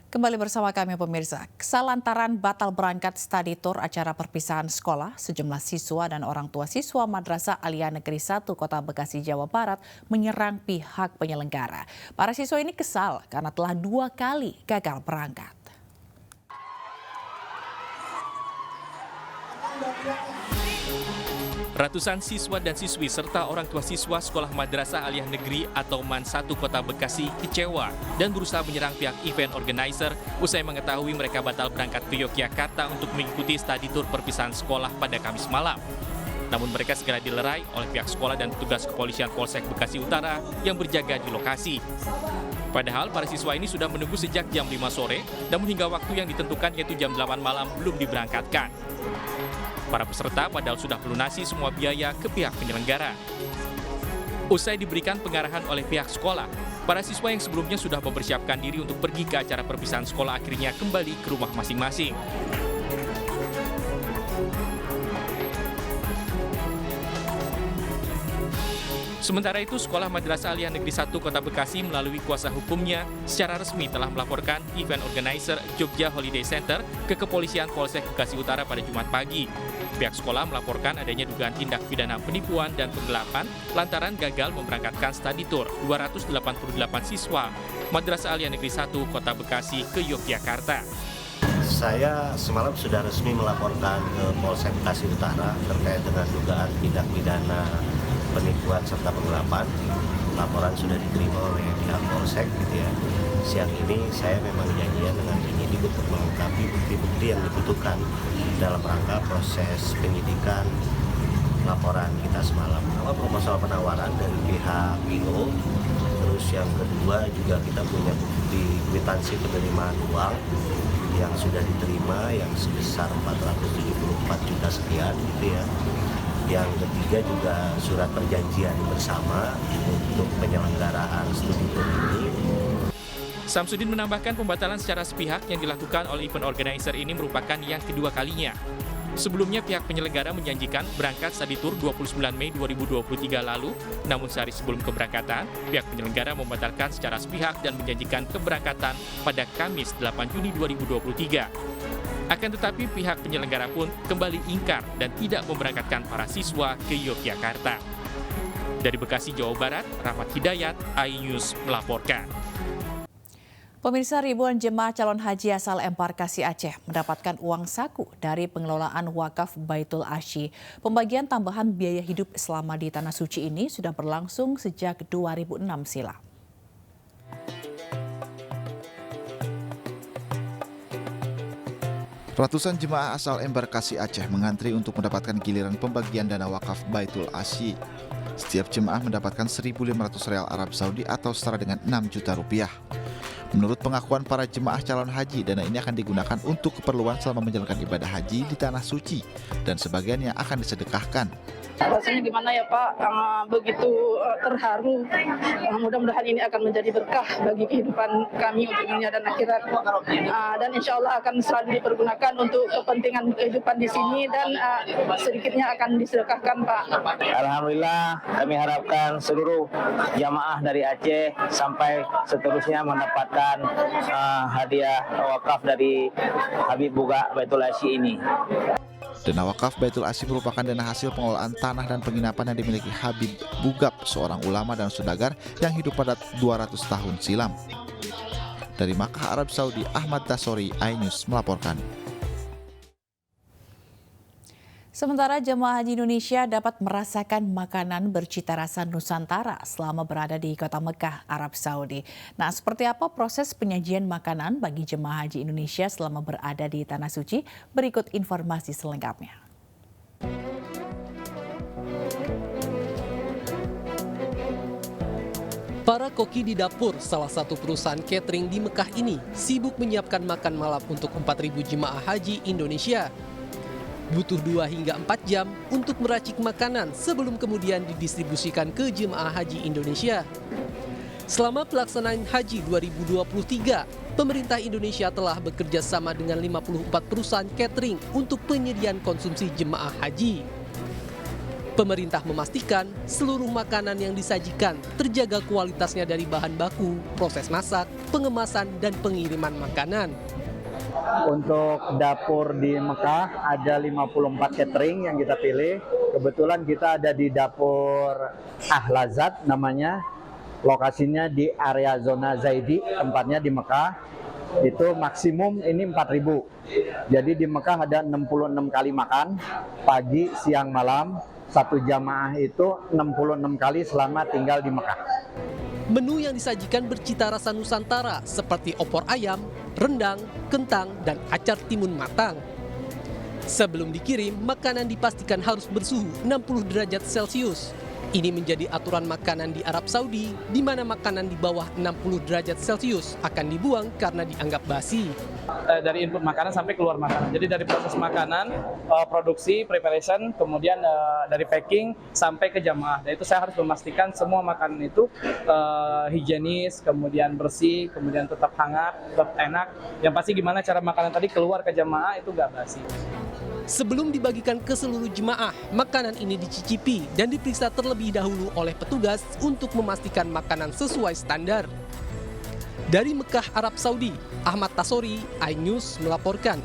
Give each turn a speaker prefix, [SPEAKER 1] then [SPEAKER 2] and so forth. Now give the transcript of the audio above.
[SPEAKER 1] Kembali bersama kami pemirsa, kesalantaran batal berangkat study tour acara perpisahan sekolah, sejumlah siswa dan orang tua siswa Madrasah Aliyah Negeri 1 Kota Bekasi, Jawa Barat menyerang pihak penyelenggara. Para siswa ini kesal karena telah 2 kali gagal berangkat.
[SPEAKER 2] Ratusan siswa dan siswi serta orang tua siswa Sekolah Madrasah Aliyah Negeri atau MAN 1 Kota Bekasi kecewa dan berusaha menyerang pihak event organizer usai mengetahui mereka batal berangkat ke Yogyakarta untuk mengikuti study tour perpisahan sekolah pada Kamis malam. Namun mereka segera dilerai oleh pihak sekolah dan petugas kepolisian Polsek Bekasi Utara yang berjaga di lokasi. Padahal para siswa ini sudah menunggu sejak jam 5 sore, namun hingga waktu yang ditentukan yaitu jam 8 malam belum diberangkatkan. Para peserta padahal sudah melunasi semua biaya ke pihak penyelenggara. Usai diberikan pengarahan oleh pihak sekolah, para siswa yang sebelumnya sudah mempersiapkan diri untuk pergi ke acara perpisahan sekolah akhirnya kembali ke rumah masing-masing. Sementara itu, Sekolah Madrasah Aliyah Negeri 1 Kota Bekasi melalui kuasa hukumnya secara resmi telah melaporkan event organizer Jogja Holiday Center ke Kepolisian Polsek Bekasi Utara pada Jumat pagi. Pihak sekolah melaporkan adanya dugaan tindak pidana penipuan dan penggelapan lantaran gagal memberangkatkan study tour 288 siswa Madrasah Aliyah Negeri 1 Kota Bekasi ke Yogyakarta.
[SPEAKER 3] Saya semalam sudah resmi melaporkan ke Polsek Bekasi Utara terkait dengan dugaan tindak pidana penipuan serta penggelapan. Laporan sudah diterima oleh pihak Polsek gitu ya. Siang ini saya memang janjian dengan penyidik untuk melengkapi bukti-bukti yang dibutuhkan dalam rangka proses penyidikan laporan kita semalam. Proposal penawaran dari pihak PIO, terus yang kedua juga kita punya bukti kwitansi penerimaan uang yang sudah diterima yang sebesar 474 juta sekian gitu ya. Yang ketiga juga surat perjanjian bersama untuk penyelenggaraan studi tour ini.
[SPEAKER 2] Samsudin menambahkan pembatalan secara sepihak yang dilakukan oleh event organizer ini merupakan yang kedua kalinya. Sebelumnya pihak penyelenggara menjanjikan berangkat study tour 29 Mei 2023 lalu, namun sehari sebelum keberangkatan, pihak penyelenggara membatalkan secara sepihak dan menjanjikan keberangkatan pada Kamis 8 Juni 2023. Akan tetapi pihak penyelenggara pun kembali ingkar dan tidak memberangkatkan para siswa ke Yogyakarta. Dari Bekasi, Jawa Barat, Rahmat Hidayat, iNews melaporkan.
[SPEAKER 1] Pemirsa, ribuan jemaah calon haji asal embarkasi Aceh mendapatkan uang saku dari pengelolaan wakaf Baitul Asyi. Pembagian tambahan biaya hidup selama di Tanah Suci ini sudah berlangsung sejak 2006 silam.
[SPEAKER 4] Ratusan jemaah asal embarkasi Aceh mengantri untuk mendapatkan giliran pembagian dana wakaf Baitul Asyi. Setiap jemaah mendapatkan 1.500 real Arab Saudi atau setara dengan 6 juta rupiah. Menurut pengakuan para jemaah calon haji, dana ini akan digunakan untuk keperluan selama menjalankan ibadah haji di Tanah Suci dan sebagiannya akan disedekahkan.
[SPEAKER 5] Rasanya gimana ya Pak, begitu terharu. Mudah-mudahan ini akan menjadi berkah bagi kehidupan kami untuk dunia dan akhirat. Dan insya Allah akan selalu dipergunakan untuk kepentingan kehidupan di sini dan sedikitnya akan disedekahkan Pak.
[SPEAKER 6] Alhamdulillah kami harapkan seluruh jamaah dari Aceh sampai seterusnya mendapatkan hadiah wakaf dari Habib Buga Baitul Asyi ini.
[SPEAKER 4] Dana wakaf Baitul Asyi merupakan dana hasil pengelolaan tanah dan penginapan yang dimiliki Habib Bugab, seorang ulama dan saudagar yang hidup pada 200 tahun silam. Dari Makkah, Arab Saudi, Ahmad Tasori, iNews melaporkan.
[SPEAKER 1] Sementara jemaah haji Indonesia dapat merasakan makanan bercita rasa Nusantara selama berada di kota Mekah, Arab Saudi. Nah, seperti apa proses penyajian makanan bagi jemaah haji Indonesia selama berada di Tanah Suci? Berikut informasi selengkapnya.
[SPEAKER 7] Para koki di dapur salah satu perusahaan catering di Mekah ini sibuk menyiapkan makan malam untuk 4.000 jemaah haji Indonesia. Butuh 2 hingga 4 jam untuk meracik makanan sebelum kemudian didistribusikan ke jemaah haji Indonesia. Selama pelaksanaan haji 2023, pemerintah Indonesia telah bekerja sama dengan 54 perusahaan catering untuk penyediaan konsumsi jemaah haji. Pemerintah memastikan seluruh makanan yang disajikan terjaga kualitasnya dari bahan baku, proses masak, pengemasan, dan pengiriman makanan.
[SPEAKER 8] Untuk dapur di Mekah ada 54 catering yang kita pilih. Kebetulan kita ada di dapur Ahlazat namanya. Lokasinya di area zona Zaidi, tempatnya di Mekah. Itu maksimum ini 4.000. Jadi di Mekah ada 66 kali makan, pagi, siang, malam. Satu jamaah itu 66 kali selama tinggal di Mekah.
[SPEAKER 7] Menu yang disajikan bercita rasa Nusantara seperti opor ayam, rendang, kentang, dan acar timun matang. Sebelum dikirim, makanan dipastikan harus bersuhu 60 derajat Celcius. Ini menjadi aturan makanan di Arab Saudi, di mana makanan di bawah 60 derajat Celcius akan dibuang karena dianggap basi.
[SPEAKER 9] Dari input makanan sampai keluar makanan. Jadi dari proses makanan, produksi, preparation, kemudian dari packing sampai ke jamaah. Dan itu saya harus memastikan semua makanan itu higienis, kemudian bersih, kemudian tetap hangat, tetap enak. Yang pasti gimana cara makanan tadi keluar ke jamaah itu nggak basi.
[SPEAKER 7] Sebelum dibagikan ke seluruh jemaah, makanan ini dicicipi dan diperiksa terlebih dahulu oleh petugas untuk memastikan makanan sesuai standar. Dari Mekah, Arab Saudi, Ahmad Tasori, iNews melaporkan.